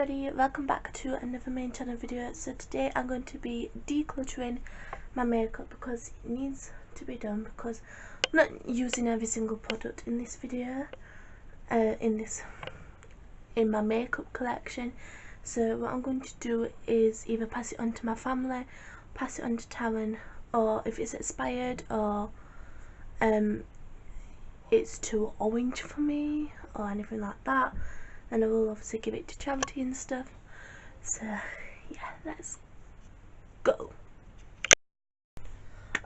everybody, welcome back to another main channel video. So today I'm going to be decluttering my makeup because it needs to be done, because I'm not using every single product in this video, in my makeup collection. So what I'm going to do is either pass it on to my family, pass it on to Taryn, or if it's expired or it's too orange for me or anything like that, and I will obviously give it to charity and stuff. So yeah, let's go.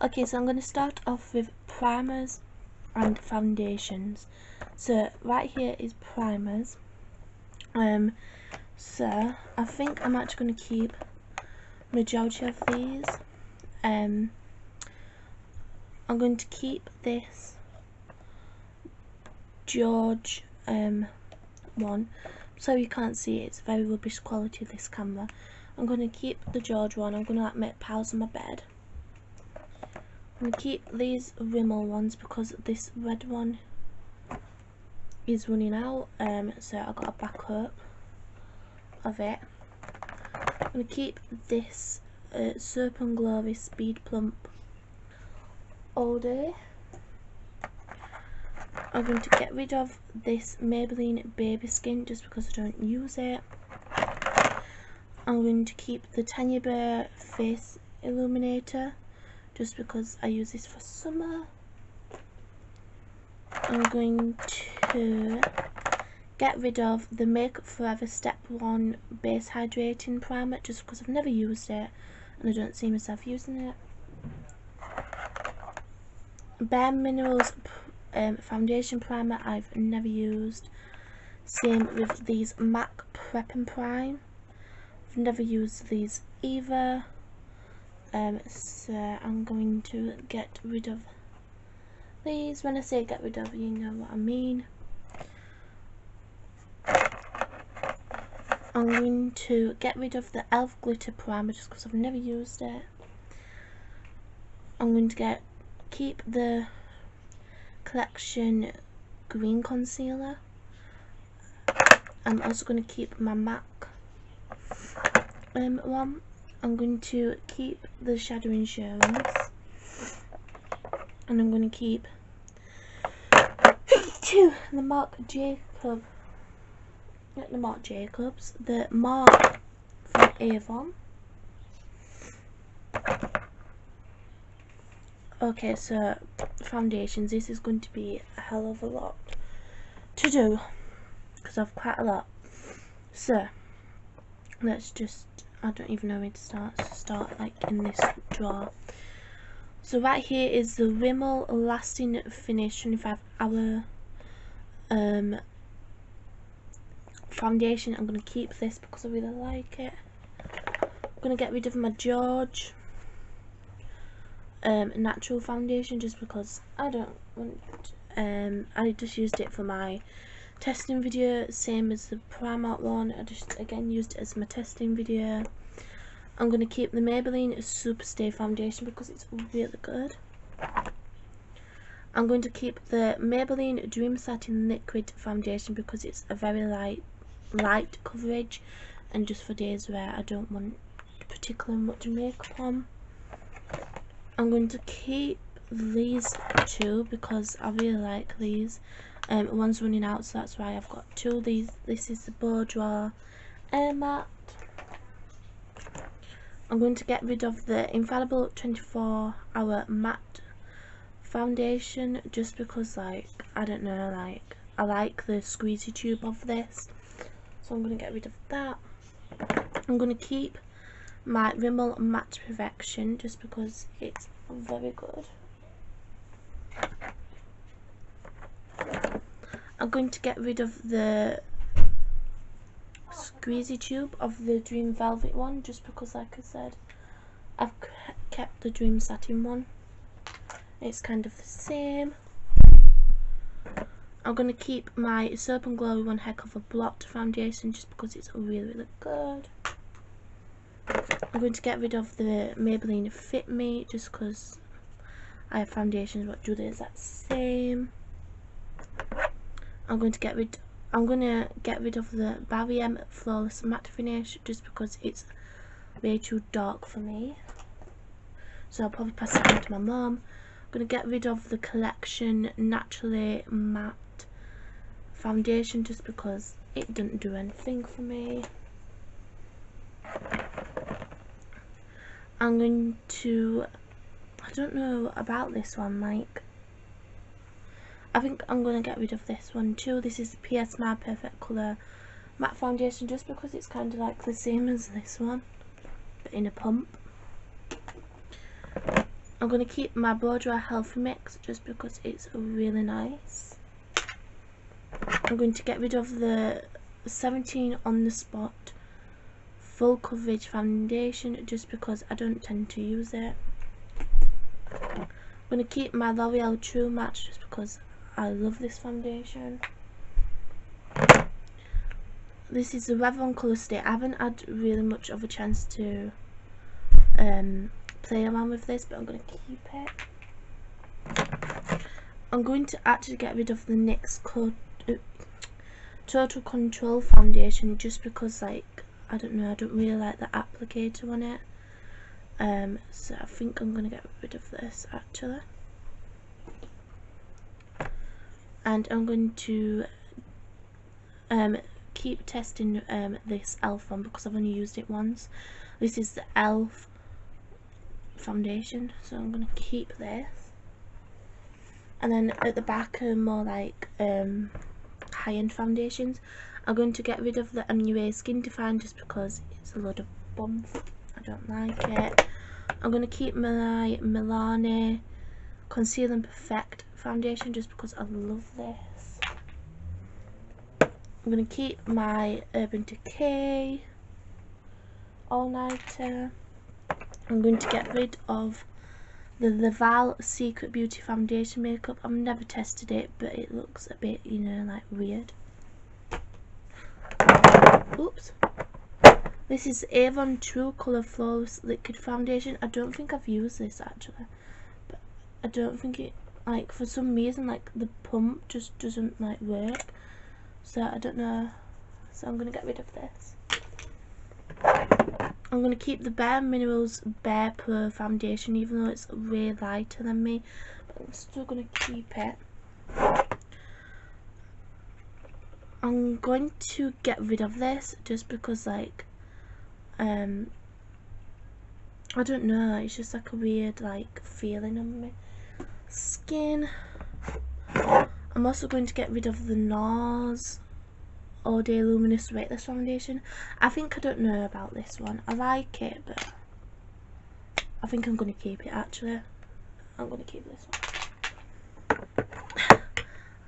Okay, so I'm going to start off with primers and foundations. So right here is primers. So I think I'm actually going to keep majority of these. I'm going to keep this George one, so you can't see it, it's very rubbish quality, this camera. I'm going to keep the George one. I'm going to make piles on my bed. I'm going to keep these Rimmel ones because this red one is running out, so I got a backup of it. I'm going to keep this Soap and Glory Speed Plump all day. I'm going to get rid of this Maybelline Baby Skin just because I don't use it. I'm going to keep the Tanya Bear Face Illuminator just because I use this for summer. I'm going to get rid of the Makeup Forever Step 1 Base Hydrating Primer just because I've never used it and I don't see myself using it. Bare Minerals foundation primer I've never used. Same with these MAC Prep and Prime. I've never used these either. So I'm going to get rid of these. When I say get rid of, you know what I mean. I'm going to get rid of the ELF Glitter Primer just because I've never used it. I'm going to keep the Collection Green Concealer. I'm also going to keep my MAC one. I'm going to keep the Shadow Insurance, and I'm going to keep the Marc Jacobs, the Marc from Avon. Okay, so foundations, this is going to be a hell of a lot to do because I've quite a lot. So let's just, I don't even know where to start like in this drawer. So right here is the Rimmel Lasting Finish 25-hour foundation. I'm going to keep this because I really like it. I'm going to get rid of my George natural foundation just because I don't want, I just used it for my testing video, same as the Primark one. I just again used it as my testing video. I'm going to keep the Maybelline Superstay foundation because it's really good. I'm going to keep the Maybelline Dream Satin Liquid foundation because it's a very light coverage and just for days where I don't want particularly much makeup on. I'm going to keep these two because I really like these. One's running out, so that's why I've got two of these. This is the Boudoir Air Matte. I'm going to get rid of the Infallible 24-hour matte foundation just because, like, I don't know, like, I like the squeezy tube of this, so I'm going to get rid of that. I'm going to keep my Rimmel Matte Perfection just because it's very good. I'm going to get rid of the squeezy tube of the Dream Velvet one just because, like I said, I've kept the Dream Satin one. It's kind of the same. I'm going to keep my Soap and Glory One Heck of a Blot foundation just because it's really good. I'm going to get rid of the Maybelline Fit Me just because I have foundations what do the exact same. I'm going to get rid I'm gonna get rid of the Barry Flawless Matte Finish just because it's way too dark for me. So I'll probably pass it on to my mum. I'm gonna get rid of the Collection Naturally Matte Foundation just because it didn't do anything for me. I'm going to, I don't know about this one, like, I think I'm going to get rid of this one too. This is the PS My Perfect Colour Matte Foundation just because it's kind of like the same as this one, but in a pump. I'm going to keep my Blow Dry Healthy Mix just because it's really nice. I'm going to get rid of the 17 On The Spot Full Coverage Foundation just because I don't tend to use it. I'm going to keep my L'Oreal True Match just because I love this foundation. This is the Revlon Colour Stay. I haven't had really much of a chance to play around with this, but I'm going to keep it. I'm going to actually get rid of the NYX Total Control Foundation just because, like, I don't know, I don't really like the applicator on it. So I think I'm going to get rid of this actually. And I'm going to keep testing this e.l.f. one because I've only used it once. This is the e.l.f. foundation, so I'm going to keep this. And then at the back are more like high-end foundations. I'm going to get rid of the MUA Skin Define just because it's a lot of bump. I don't like it. I'm going to keep my Milani Conceal and Perfect foundation just because I love this. I'm going to keep my Urban Decay All Nighter. I'm going to get rid of the Laval Secret Beauty Foundation Makeup. I've never tested it, but it looks a bit, you know, like weird. Oops. This is Avon True Colour Flawless Liquid Foundation. I don't think I've used this actually, but I don't think it, like, for some reason, like, the pump just doesn't, like, work. So I don't know. So I'm going to get rid of this. I'm going to keep the Bare Minerals Bare Pro Foundation, even though it's way lighter than me, but I'm still going to keep it. I'm going to get rid of this just because, like, I don't know, it's just like a weird, like, feeling on my skin. I'm also going to get rid of the NARS All Day Luminous Weightless Foundation. I don't know about this one. I like it, but I think I'm going to keep it actually. I'm going to keep this one.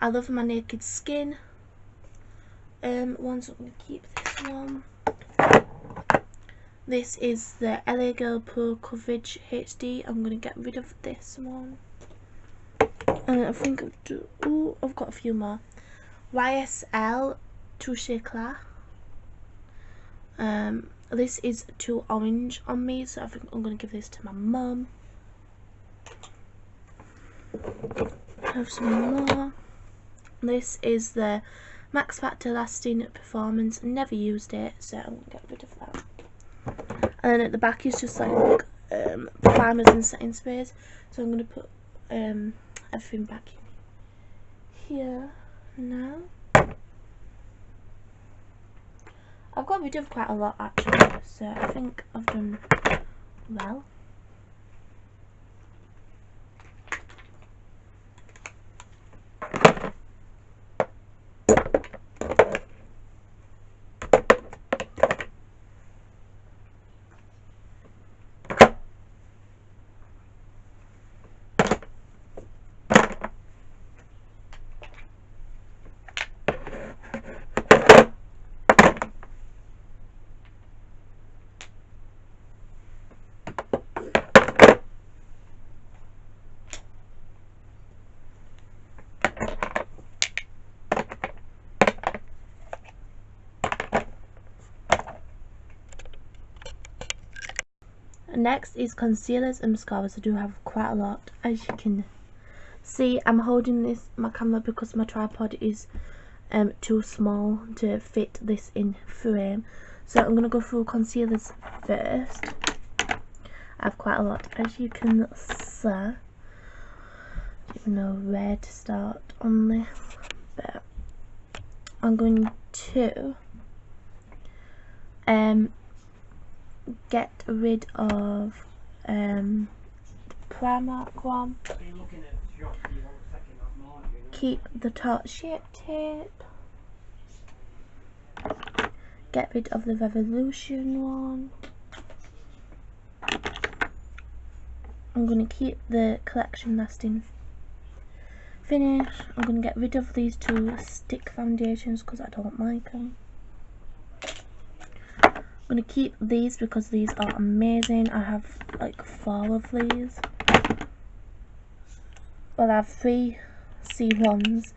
I love my Naked Skin one, so I'm going to keep this one. This is the LA Girl Pro Coverage HD. I'm going to get rid of this one. And I think I've got a few more. YSL Touche Eclat. This is too orange on me, so I think I'm going to give this to my mum. I have some more. This is the Max Factor Lasting Performance. Never used it, so I'm going to get rid of that. And then at the back is just like primers and setting sprays. So I'm going to put everything back in here now. I've got rid of quite a lot actually, so I think I've done well. Next is concealers and mascaras. I do have quite a lot. As you can see, I'm holding my camera because my tripod is too small to fit this in frame. So I'm going to go through concealers first. I have quite a lot, as you can see. I don't even know where to start on this, but I'm going to get rid of the Primark one. Keep the Tarte Shape Tape. Get rid of the Revolution one. I'm going to keep the Collection Lasting Finish. I'm going to get rid of these two stick foundations because I don't like them. I'm going to keep these because these are amazing. I have like 4 of these. Well, I have 3 C1s,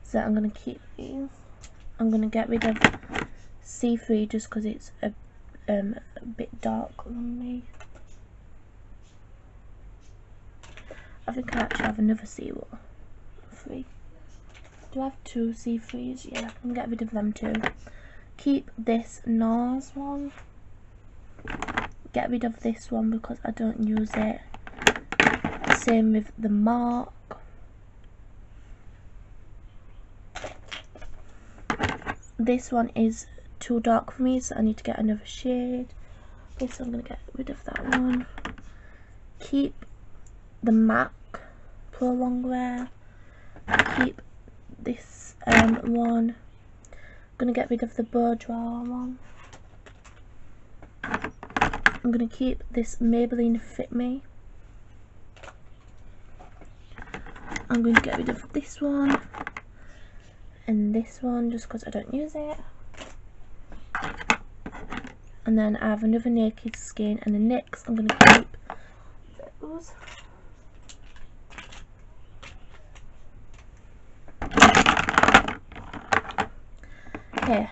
so I'm going to keep these. I'm going to get rid of C3 just because it's a bit dark on me. I think I actually have another C3. Do I have 2 C3s? Yeah, I can get rid of them too. Keep this NARS one. Get rid of this one because I don't use it. Same with the Mark. This one is too dark for me, so I need to get another shade. This I'm going to get rid of that one. Keep the MAC Pro Longwear. Keep this one. I'm going to get rid of the Boudoir one. I'm going to keep this Maybelline Fit Me. I'm going to get rid of this one and this one just because I don't use it. And then I have another Naked Skin, and the next I'm going to keep those. Okay,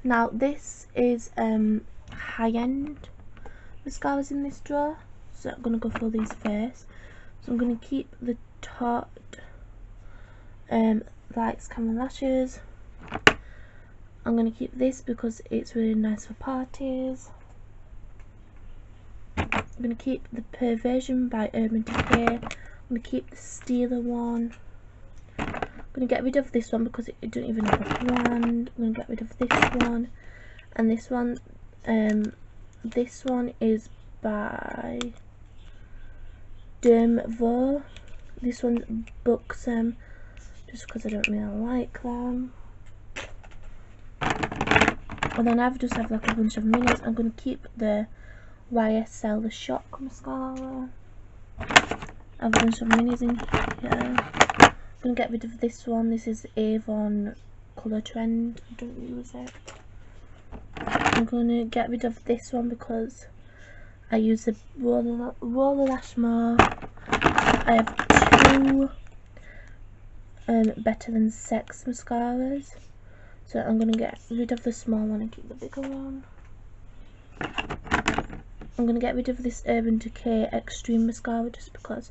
now this is high-end mascaras in this drawer, so I'm going to go for these first. So I'm going to keep the Tarte Lights Camera Lashes. I'm going to keep this because it's really nice for parties. I'm going to keep the Perversion by Urban Decay. I'm going to keep the Steeler one. I'm going to get rid of this one because it doesn't even have a brand. I'm going to get rid of this one. And this one, is by Dermvo. This one's Buxom, just because I don't really like them. And then I just have like a bunch of minis. I'm going to keep the YSL The Shock mascara. I have a bunch of minis in here. I'm going to get rid of this one. This is Avon Colour Trend. I don't use it. I'm going to get rid of this one because I use the Roller Lash more. I have 2 Better Than Sex mascaras. So I'm going to get rid of the small one and keep the bigger one. I'm going to get rid of this Urban Decay Extreme mascara just because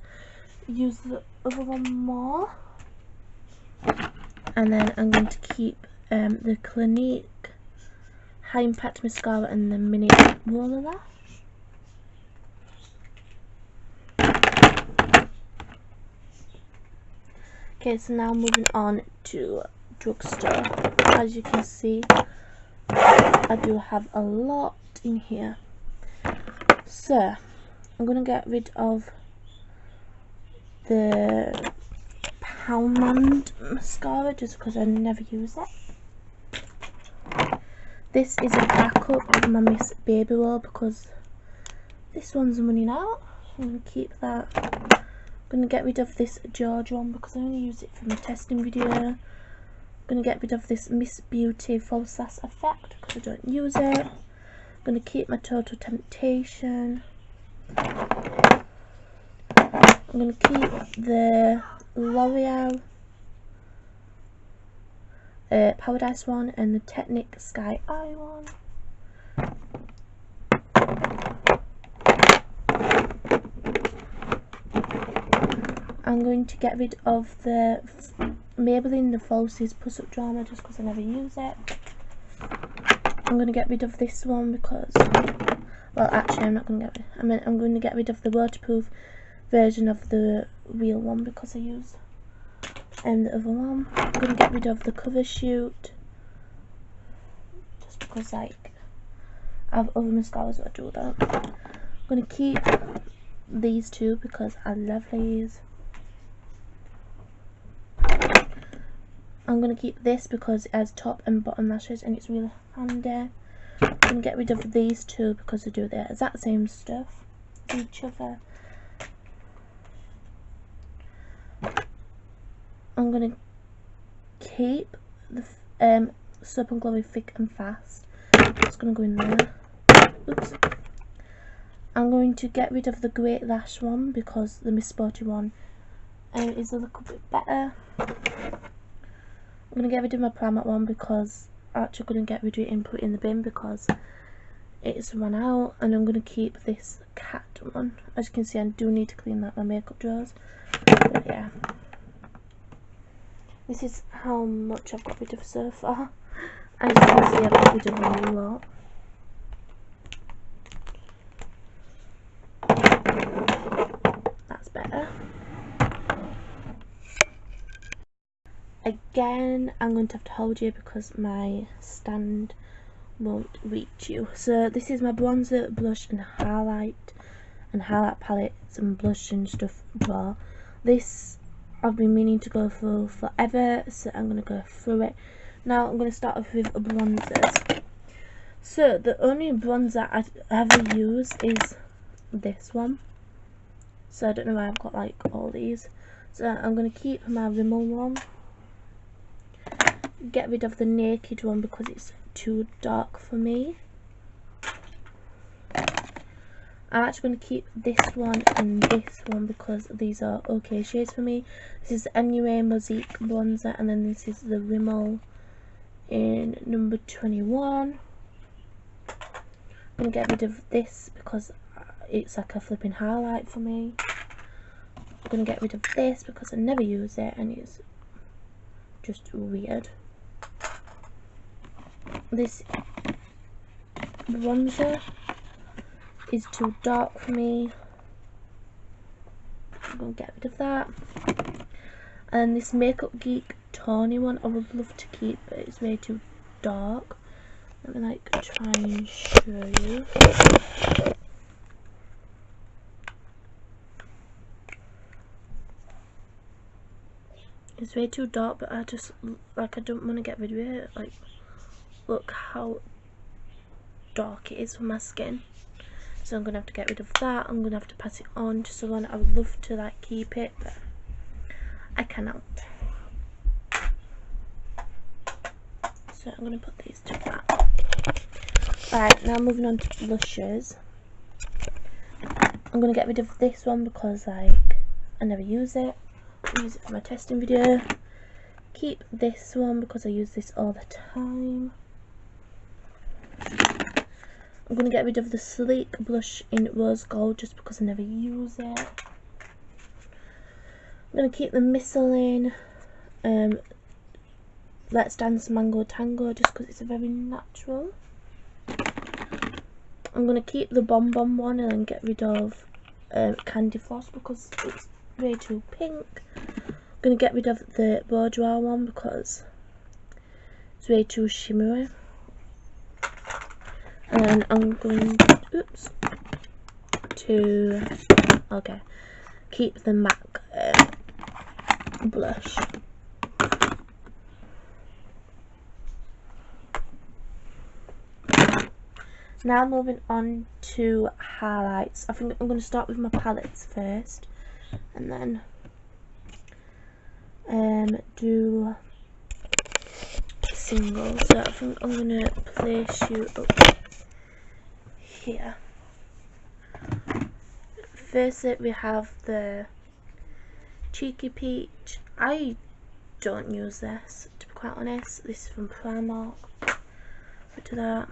I use the other one more. And then I'm going to keep the Clinique High Impact Mascara and the Mini Roller Lash. Okay, so now moving on to drugstore. As you can see, I do have a lot in here. So I'm going to get rid of the Poundland mascara just because I never use it. This is a backup of my Miss Baby Roll because this one's running out. I'm going to keep that. I'm going to get rid of this George one because I only use it for my testing video. I'm going to get rid of this Miss Beauty False Lash Effect because I don't use it. I'm going to keep my Total Temptation. I'm going to keep the L'Oreal Paradise one and the Technic Sky Eye one. I'm going to get rid of the Maybelline The Falsies Puss Up Drama just because I never use it. I'm going to get rid of this one because, well, actually I'm not going to get rid, I'm going to get rid of the waterproof version of the real one because I use the other one. I'm going to get rid of the cover shoot just because, like, I have other mascaras that do that. I'm going to keep these two because I love these. I'm going to keep this because it has top and bottom lashes and it's really handy. I'm going to get rid of these two because they do the exact same stuff as each other. I'm going to keep the Soap and Glory Thick and Fast. It's going to go in there. Oops. I'm going to get rid of the Great Lash one because the Miss Sporty one is a little bit better. I'm going to get rid of my Primark one because I actually couldn't get rid of it and put it in the bin because it's run out. And I'm going to keep this cat one. As you can see, I do need to clean out my makeup drawers. But yeah, this is how much I've got rid of so far. As you can see, I've got rid of a lot. That's better. Again, I'm going to have to hold you because my stand won't reach you. So this is my bronzer, blush and highlight palettes and blush and stuff drawer. This I've been meaning to go through forever, so I'm going to go through it. Now I'm going to start off with bronzers. So the only bronzer I ever use is this one. So I don't know why I've got like all these. So I'm going to keep my Rimmel one. Get rid of the Naked one because it's too dark for me. I'm actually going to keep this one and this one because these are okay shades for me. This is the NUA Mosaic bronzer, and then this is the Rimmel in number 21. I'm going to get rid of this because it's like a flipping highlight for me. I'm going to get rid of this because I never use it and it's just weird. This bronzer is too dark for me. I'm going to get rid of that. And this Makeup Geek tawny one I would love to keep, but it's way too dark. Let me like try and show you. It's way too dark, but I just like I don't want to get rid of it. Like, look how dark it is for my skin. So I'm gonna have to get rid of that. I'm gonna have to pass it on to someone. I would love to like keep it, but I cannot. So I'm gonna put these to that. Right, now moving on to blushes. I'm gonna get rid of this one because like I never use it. I use it for my testing video. Keep this one because I use this all the time. I'm going to get rid of the Sleek blush in Rose Gold just because I never use it. I'm going to keep the Michelin Let's Dance Mango Tango just because it's very natural. I'm going to keep the Bon Bon one and then get rid of Candy Floss because it's way too pink. I'm going to get rid of the Boudoir one because it's way too shimmery. And then I'm going to keep the MAC blush. Now moving on to highlights. I think I'm going to start with my palettes first and then do singles. So I think I'm going to place you up here. First we have the Cheeky Peach. I don't use this, to be quite honest. This is from Primark. To that.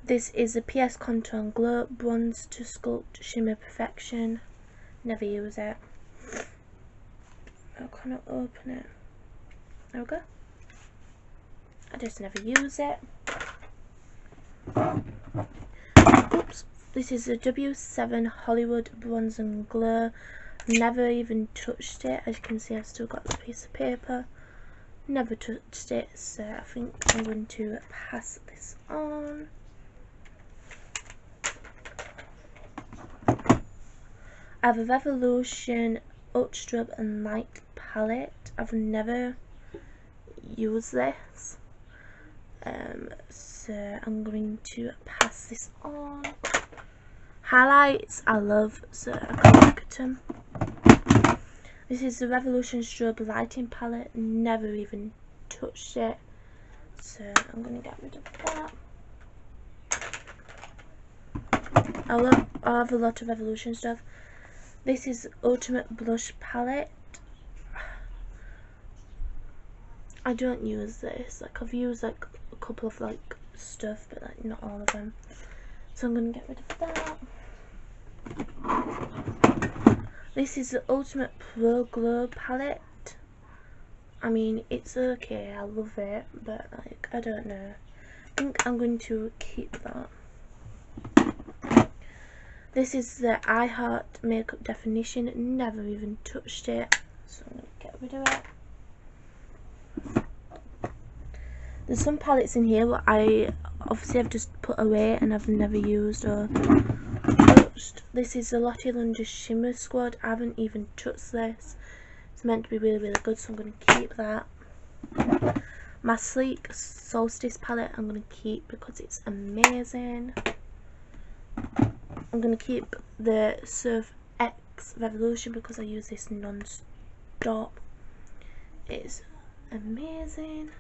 This is a PS Contour and Glow Bronze to Sculpt Shimmer Perfection. Never use it. I cannot open it. There we go. I just never use it. Oops. This is a W7 Hollywood Bronze and Glow. Never even touched it. As you can see, I've still got the piece of paper. Never touched it, so I think I'm going to pass this on. I have a Revolution Ultra Strobe and Light palette. I've never used this, so I'm going to pass this on. Highlights I love, so I can look at them. This is the Revolution Strobe Lighting palette. Never even touched it, so I'm going to get rid of that. I have a lot of Revolution stuff. This is Ultimate Blush palette. I don't use this. Like, I've used like a couple of like stuff, but like not all of them. So I'm gonna get rid of that. This is the Ultimate Pro Glow palette. I mean, it's okay. I love it, but like, I don't know. I think I'm going to keep that. This is the I Heart Makeup Definition. Never even touched it, so I'm going to get rid of it. There's some palettes in here that I obviously have just put away and I've never used or touched. This is the Lotte London Shimmer Squad. I haven't even touched this. It's meant to be really, really good, so I'm going to keep that. My Sleek Solstice palette I'm going to keep because it's amazing. I'm going to keep the Surf X Revolution because I use this non-stop. It's amazing.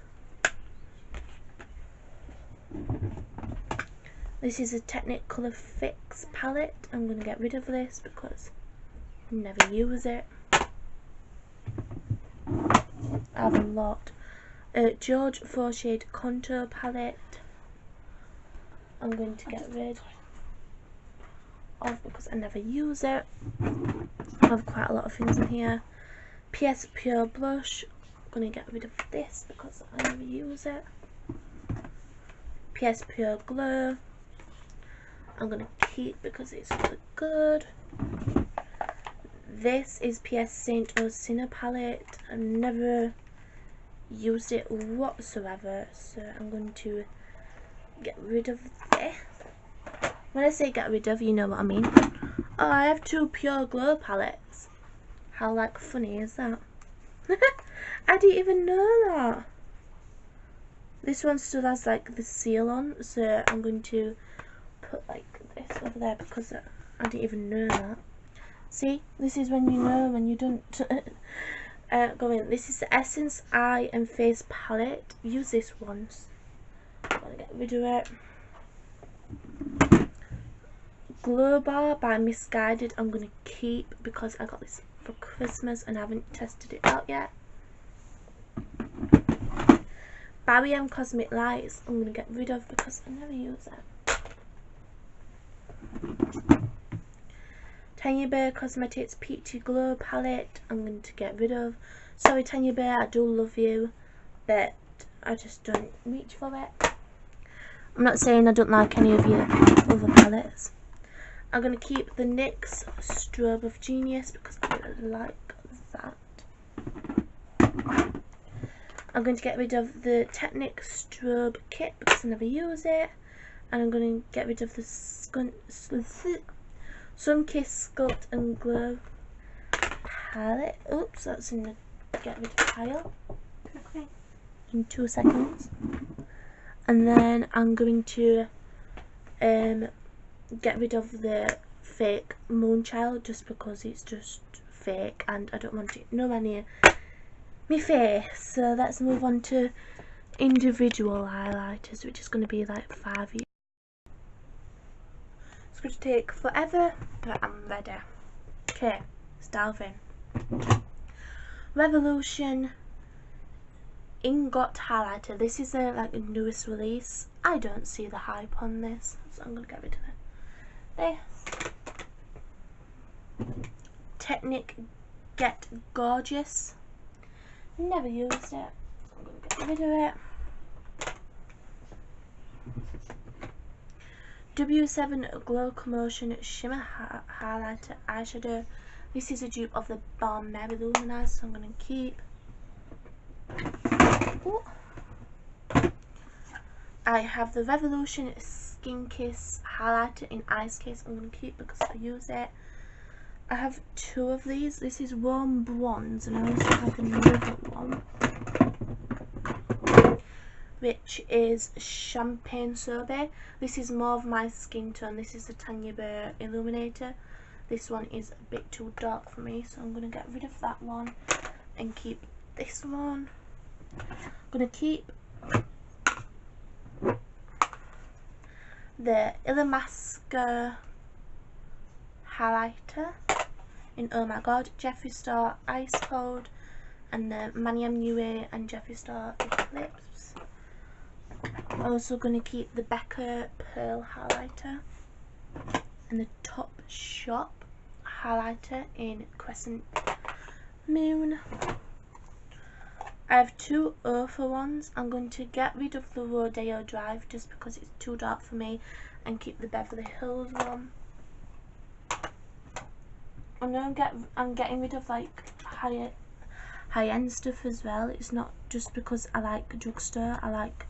This is a Technicolor Fix palette. I'm going to get rid of this because I never use it. I have a lot. George 4 Shade Contour palette. I'm going to get rid of because I never use it. I have quite a lot of things in here. PS Pure Blush. I'm going to get rid of this because I never use it. PS Pure Glow. I'm going to keep because it's really good. This is PS Saint Osina palette. I've never used it whatsoever, so I'm going to get rid of this. When I say get rid of, you know what I mean. Oh, I have 2 Pure Glow palettes. How like funny is that? I didn't even know that. This one still has like the seal on, so I'm going to put like this over there because I didn't even know that. See, this is when you know, when you don't. Go in. This is the Essence Eye and Face palette. Use this once. I'm gonna get rid of it. Glow Bar by Misguided. I'm gonna keep because I got this for Christmas and I haven't tested it out yet. Barry M Cosmic Lights. I'm gonna get rid of because I never use it. Tanya Bear Cosmetics Peachy Glow palette. I'm going to get rid of. Sorry Tanya Bear, I do love you, but I just don't reach for it. I'm not saying I don't like any of your other palettes. I'm going to keep the NYX Strobe of Genius because I really like that. I'm going to get rid of the Technic Strobe Kit because I never use it. And I'm going to get rid of the Sunkissed Sculpt and Glow palette. Oops, that's in the get rid of pile. Okay. In 2 seconds. And then I'm going to get rid of the fake Moonchild just because it's just fake and I don't want it nowhere near my face. So let's move on to individual highlighters, which is going to be like 5 years. It's going to take forever, but I'm ready. Okay, let's delve in. Revolution Ingot Highlighter. This is like a newest release. I don't see the hype on this, so I'm going to get rid of it. This Technic Get Gorgeous. Never used it, so I'm going to get rid of it. W7 Glow Commotion Shimmer Highlighter Eyeshadow. This is a dupe of the Balm Mary Luminizer, so I'm going to keep. Ooh. I have the Revolution Skin Kiss Highlighter in Ice Kiss. I'm going to keep because I use it. I have two of these. This is Warm Bronze, and I also have another one, which is Champagne Sorbet. This is more of my skin tone. This is the Tanya Bear Illuminator. This one is a bit too dark for me, so I'm going to get rid of that one and keep this one. I'm going to keep the Illamasqua highlighter in Oh My God, Jeffree Star Ice Cold, and the Maniam Nue and Jeffree Star Eclipse. I'm also going to keep the Becca Pearl highlighter and the Top Shop highlighter in Crescent Moon. I have two Urfa ones. I'm going to get rid of the Rodeo Drive just because it's too dark for me, and keep the Beverly Hills one. I'm getting rid of like high-end stuff as well. It's not just because I like drugstore, I like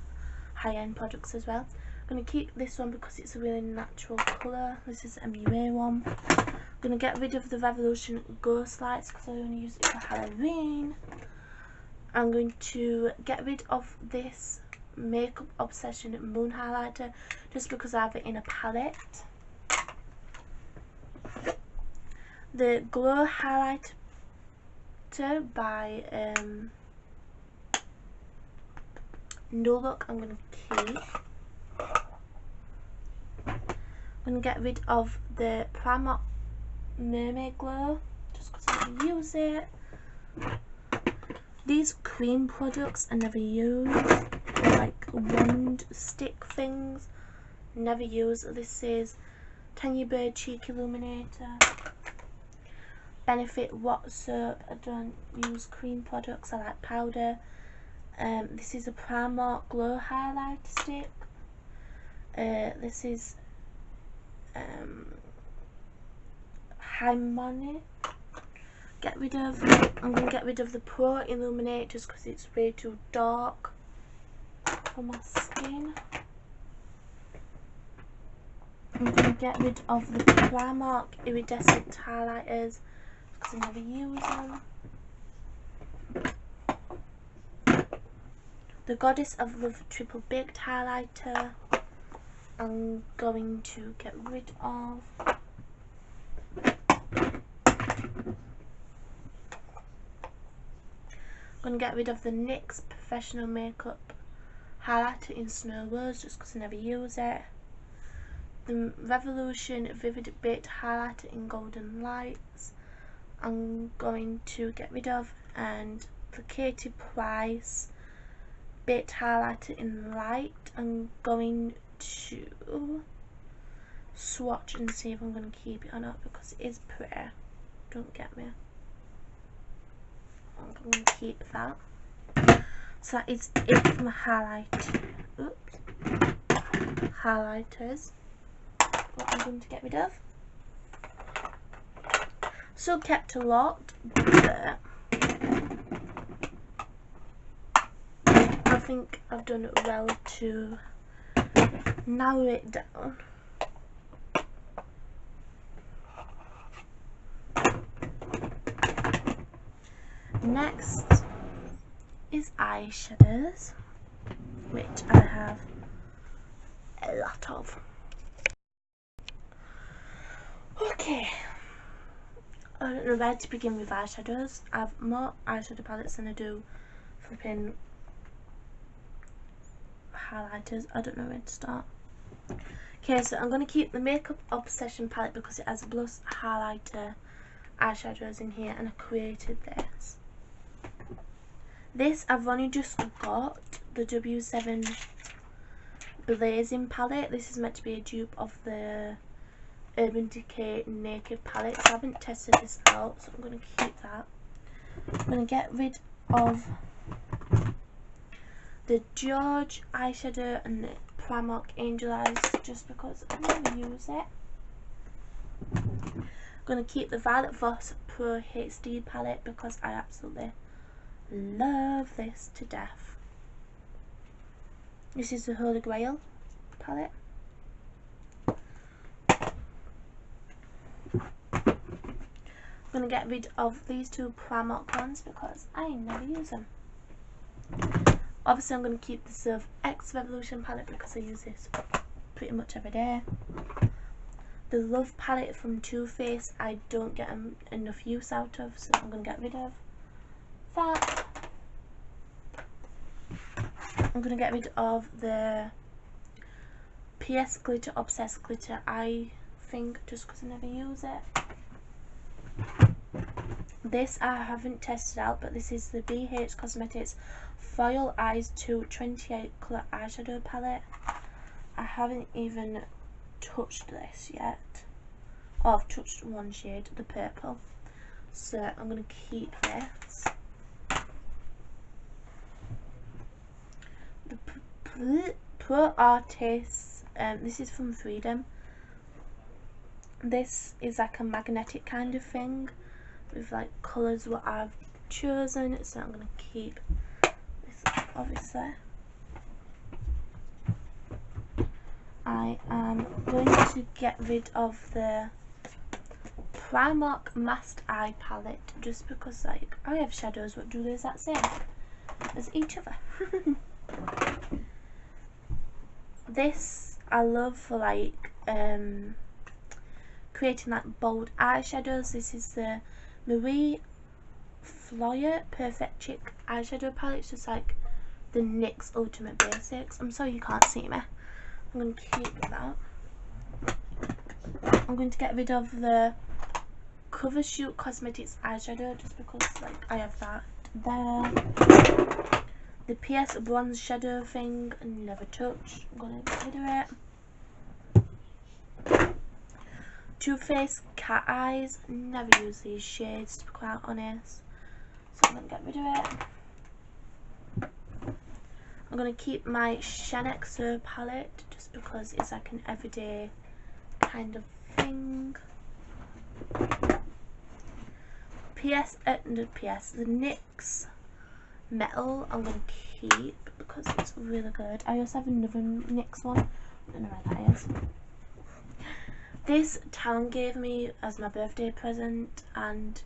high-end products as well. I'm going to keep this one because it's a really natural colour. This is a MUA one. I'm going to get rid of the Revolution Ghost Lights because I only use it for Halloween. I'm going to get rid of this Makeup Obsession Moon Highlighter just because I have it in a palette. The Glow Highlighter by No Look I'm going to keep. I'm going to get rid of the Primark Mermaid Glow just because I never use it. These cream products I never use. They're like wand stick things. Never use. This is Tanya Bird Cheek Illuminator. Benefit Watt Soap. I don't use cream products, I like powder. This is a Primark Glow Highlighter Stick. This is Harmonic. I'm going to get rid of the Pro Illuminate just because it's way too dark for my skin. I'm going to get rid of the Primark Iridescent Highlighters because I never use them. The Goddess of Love Triple Baked Highlighter I'm going to get rid of. I'm going to get rid of the NYX Professional Makeup Highlighter in Snow Rose just because I never use it. The Revolution Vivid Baked Highlighter in Golden Lights I'm going to get rid of, and the Katie Price Baked Highlighter in Light I'm going to swatch and see if I'm going to keep it or not because it is pretty, don't get me. I'm going to keep that. So that is it for my highlighters. What I'm going to get rid of. Still kept a lot, but I think I've done it well to narrow it down. Next is eyeshadows, which I have a lot of. Okay, I don't know where to begin with eyeshadows. I have more eyeshadow palettes than I do flipping highlighters. I don't know where to start. Okay, so I'm going to keep the Makeup Obsession palette because it has a blush, highlighter, eyeshadows in here, and I created this. This I've only just got the W7 Blazing palette. This is meant to be a dupe of the Urban Decay Naked palette. So I haven't tested this out, so I'm going to keep that. I'm going to get rid of the George eyeshadow and the Primark Angel Eyes just because I never use it. I'm going to keep the Violet Voss Pro HD palette because I absolutely love this to death. This is the Holy Grail palette. I'm going to get rid of these two Primark ones because I never use them. Obviously I'm going to keep the Surf X Revolution palette because I use this pretty much every day. The Love palette from Too Faced I don't get enough use out of, so I'm going to get rid of that. I'm going to get rid of the PS Glitter Obsessed Glitter Eye thing just because I never use it. This I haven't tested out, but this is the BH Cosmetics Foil Eyes 2 28 colour eyeshadow palette. I haven't even touched this yet. Oh, I've touched one shade, the purple. So I'm going to keep this. The Pro Artist, this is from Freedom. This is like a magnetic kind of thing with like colours what I've chosen, so I'm going to keep this obviously. I am going to get rid of the Primark Masked Eye palette just because like I have shadows what do the exact same as each other. This I love for like creating like bold eyeshadows. This is the Marie Floyer Perfect Chick eyeshadow palette. It's just like the NYX Ultimate Basics. I'm sorry you can't see me. I'm going to keep that. I'm going to get rid of the Cover Shoot Cosmetics eyeshadow just because like I have that there. The PS Bronze Shadow thing I never touch. I'm going to get rid of it. Too Faced Cat Eyes, never use these shades to be quite honest, so I'm going to get rid of it. I'm going to keep my Shannexo palette just because it's like an everyday kind of thing. The NYX Metal I'm going to keep because it's really good. I also have another NYX one, I don't know where that is. This Town gave me as my birthday present and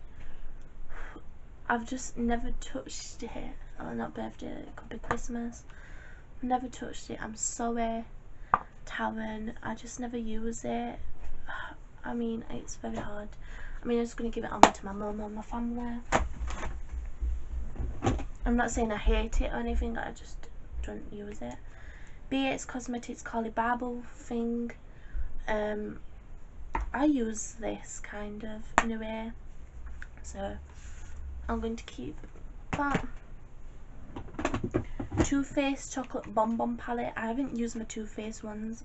I've just never touched it. Oh, not birthday, it could be Christmas. Never touched it. I'm sorry, Taryn. I just never use it. I mean, it's very hard. I mean, I'm just going to give it over to my mum and my family. I'm not saying I hate it or anything, I just don't use it. BH Cosmetics Collie Barbel thing. I use this kind of in a way, so I'm going to keep that. Too Faced Chocolate Bonbon palette. I haven't used my Too Faced ones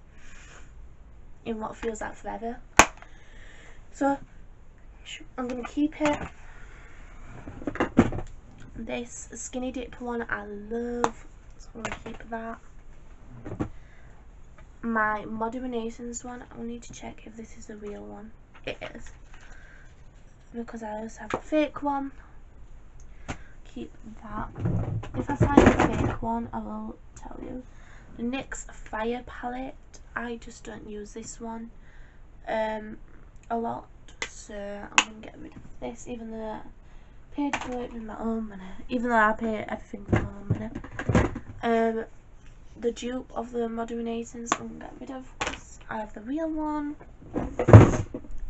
in what feels like forever, so I'm going to keep it. This Skinny Dip one I love, so I'm going to keep that. My Moderations one, I need to check if this is the real one. It is, because I also have a fake one. Keep that. If I find a fake one, I will tell you. The NYX Fire palette, I just don't use this one a lot, so I'm going to get rid of this, even though I paid for it with my own money. Even though I pay everything with my own money. The dupe of the Moderations I'm going to get rid of because I have the real one.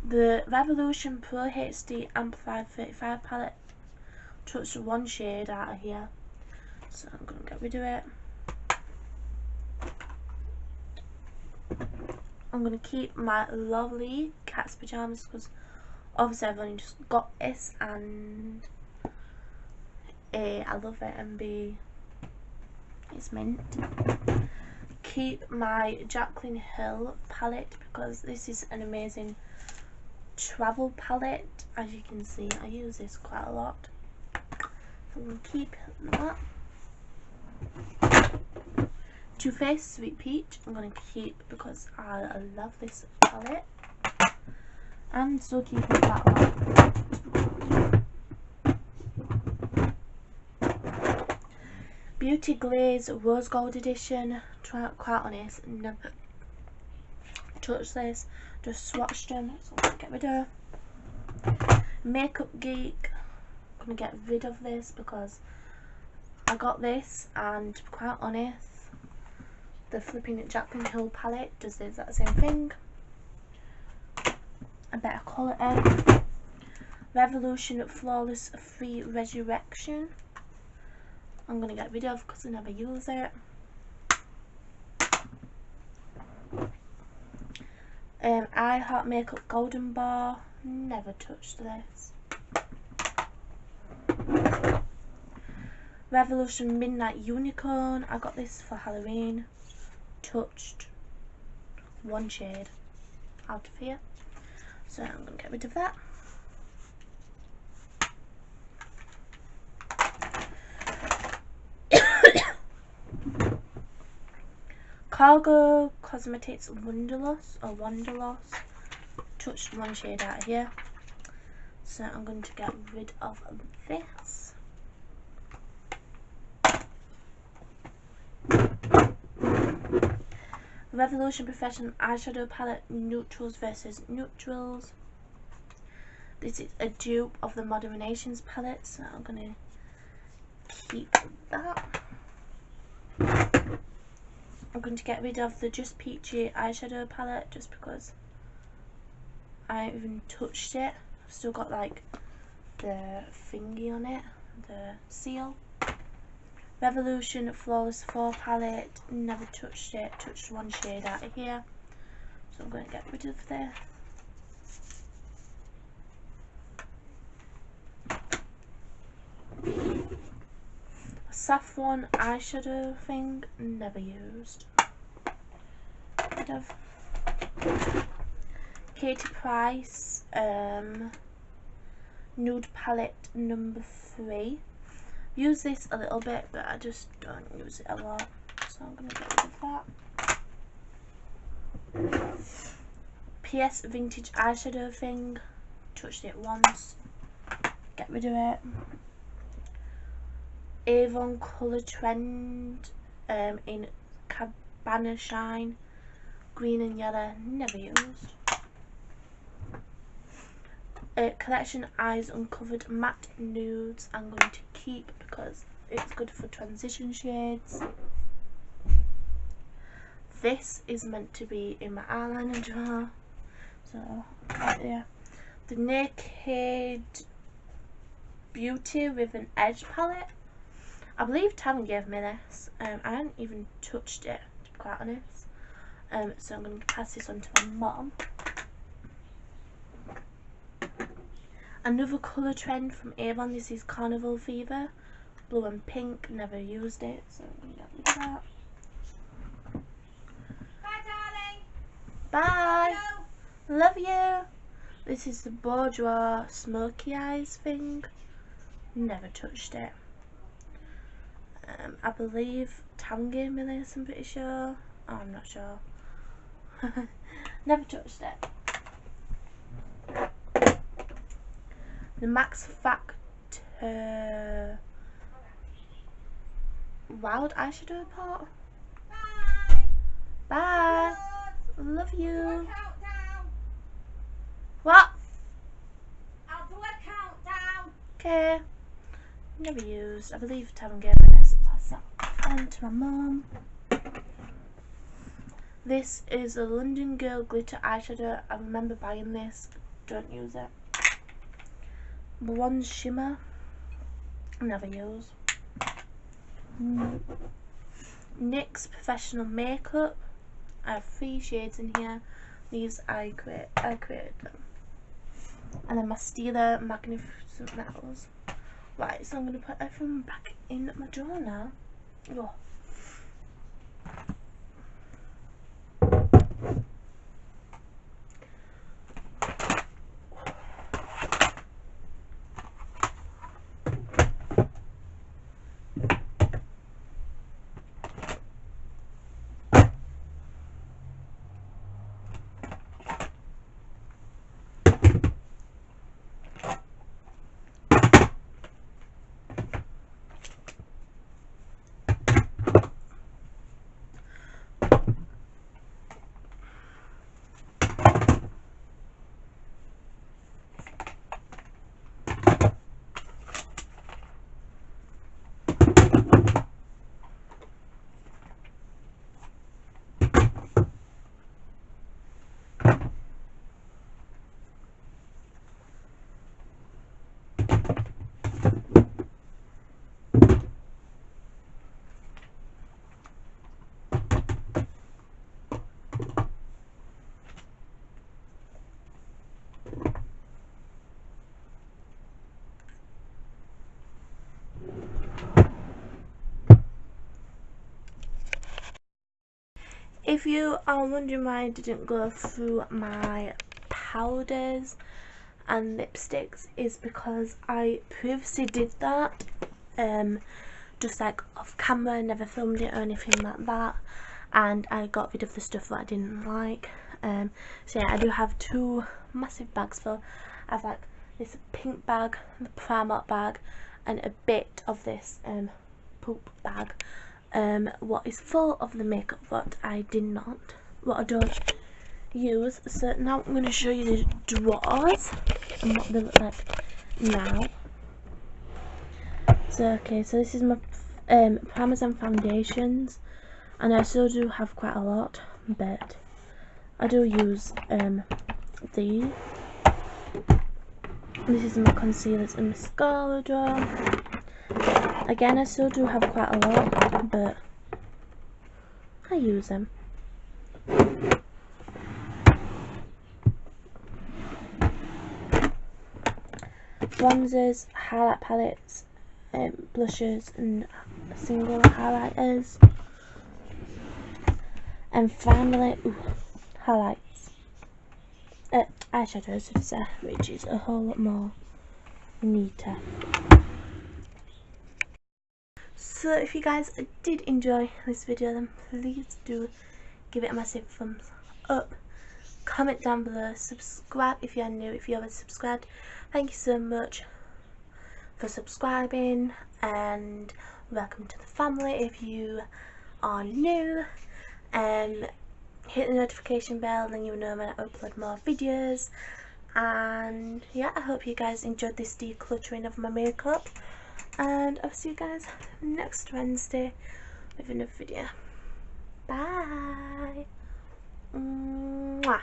The Revolution Pro HD Amplified 35 palette, touched one shade out of here, so I'm going to get rid of it. I'm going to keep my lovely Cat's Pyjamas because obviously I've only just got this and A, I love it, and B, it's mint. Keep my Jaclyn Hill palette because this is an amazing travel palette. As you can see, I use this quite a lot. So I'm going to keep that. Too Faced Sweet Peach I'm going to keep because I love this palette. I'm still keeping that one. Beauty Glaze Rose Gold Edition. Quite honest, never touched this. Just swatched them, so I'm going to get rid of. Makeup Geek. I'm going to get rid of this because I got this, and quite honest, the flipping Jaclyn Hill palette does the exact same thing. A better quality. Revolution Flawless Free Resurrection. I'm going to get rid of because I never use it. I Heart Makeup Golden Bar. Never touched this. Revolution Midnight Unicorn. I got this for Halloween. Touched one shade out of here. So I'm going to get rid of that. Cargo Cosmetics Wonderloss. Touched one shade out of here. So I'm going to get rid of this. Revolution Professional Eyeshadow Palette Neutrals versus Neutrals. This is a dupe of the Modern Nations palette, so I'm going to keep that. I'm going to get rid of the Just Peachy eyeshadow palette just because I haven't even touched it. I've still got like the thingy on it, the seal. Revolution Flawless 4 palette, never touched it, touched one shade out of here. So I'm going to get rid of this. A saffron eyeshadow thing, never used. Rid of. Katie Price nude palette number 3. Use this a little bit, but I just don't use it a lot, so I'm going to get rid of that. PS Vintage eyeshadow thing, touched it once, get rid of it. Avon Colour Trend in Cabana Shine, green and yellow, never used. Collection Eyes Uncovered Matte Nudes, I'm going to keep because it's good for transition shades. This is meant to be in my eyeliner drawer, so right there. The Naked Beauty with an Edge palette. I believe Tam gave me this. I hadn't even touched it, to be quite honest. So I'm going to pass this on to my mum. Another colour trend from Avon, this is Carnival Fever, blue and pink, never used it, so I'm going to get rid of that. Bye darling! Bye! Love you! This is the Bourjois Smoky Eyes thing, never touched it. I believe Tam gave me this, I'm pretty sure. Oh, I'm not sure. Never touched it. The Max Factor Wild Eyeshadow Pot. Bye! Bye! Love you! What? I'll do a countdown. Okay. Never used. I believe Tam gave me this. Pass that on to my mum. This is a London Girl glitter eyeshadow. I remember buying this. Don't use it. Bronze Shimmer, never use. NYX Professional Makeup, I have 3 shades in here. These I created them. And then my Stila Magnificent Metals. Right, so I'm going to put everything back in my drawer now. Oh. if you are wondering why I didn't go through my powders and lipsticks, is because I previously did that, just like off camera, never filmed it or anything like that, and I got rid of the stuff that I didn't like. So yeah, I do have 2 massive bags full. I have like this pink bag, the Primark bag, and a bit of this poop bag, what is full of the makeup that I don't use. So now I'm going to show you the drawers and what they look like now. So okay, so this is my Parmesan foundations, and I still do have quite a lot, but I do use these. This is my concealers and mascara drawer. Again, I still do have quite a lot, but I use them. Bronzers, highlight palettes, blushes and single highlighters, and finally highlights, eyeshadows, which is a whole lot more neater. So if you guys did enjoy this video, then please do give it a massive thumbs up, comment down below, subscribe if you are new. If you haven't subscribed, thank you so much for subscribing, and welcome to the family if you are new. Hit the notification bell, then you'll know when I upload more videos. And yeah, I hope you guys enjoyed this decluttering of my makeup, and I'll see you guys next Wednesday with another video. Bye. Mwah.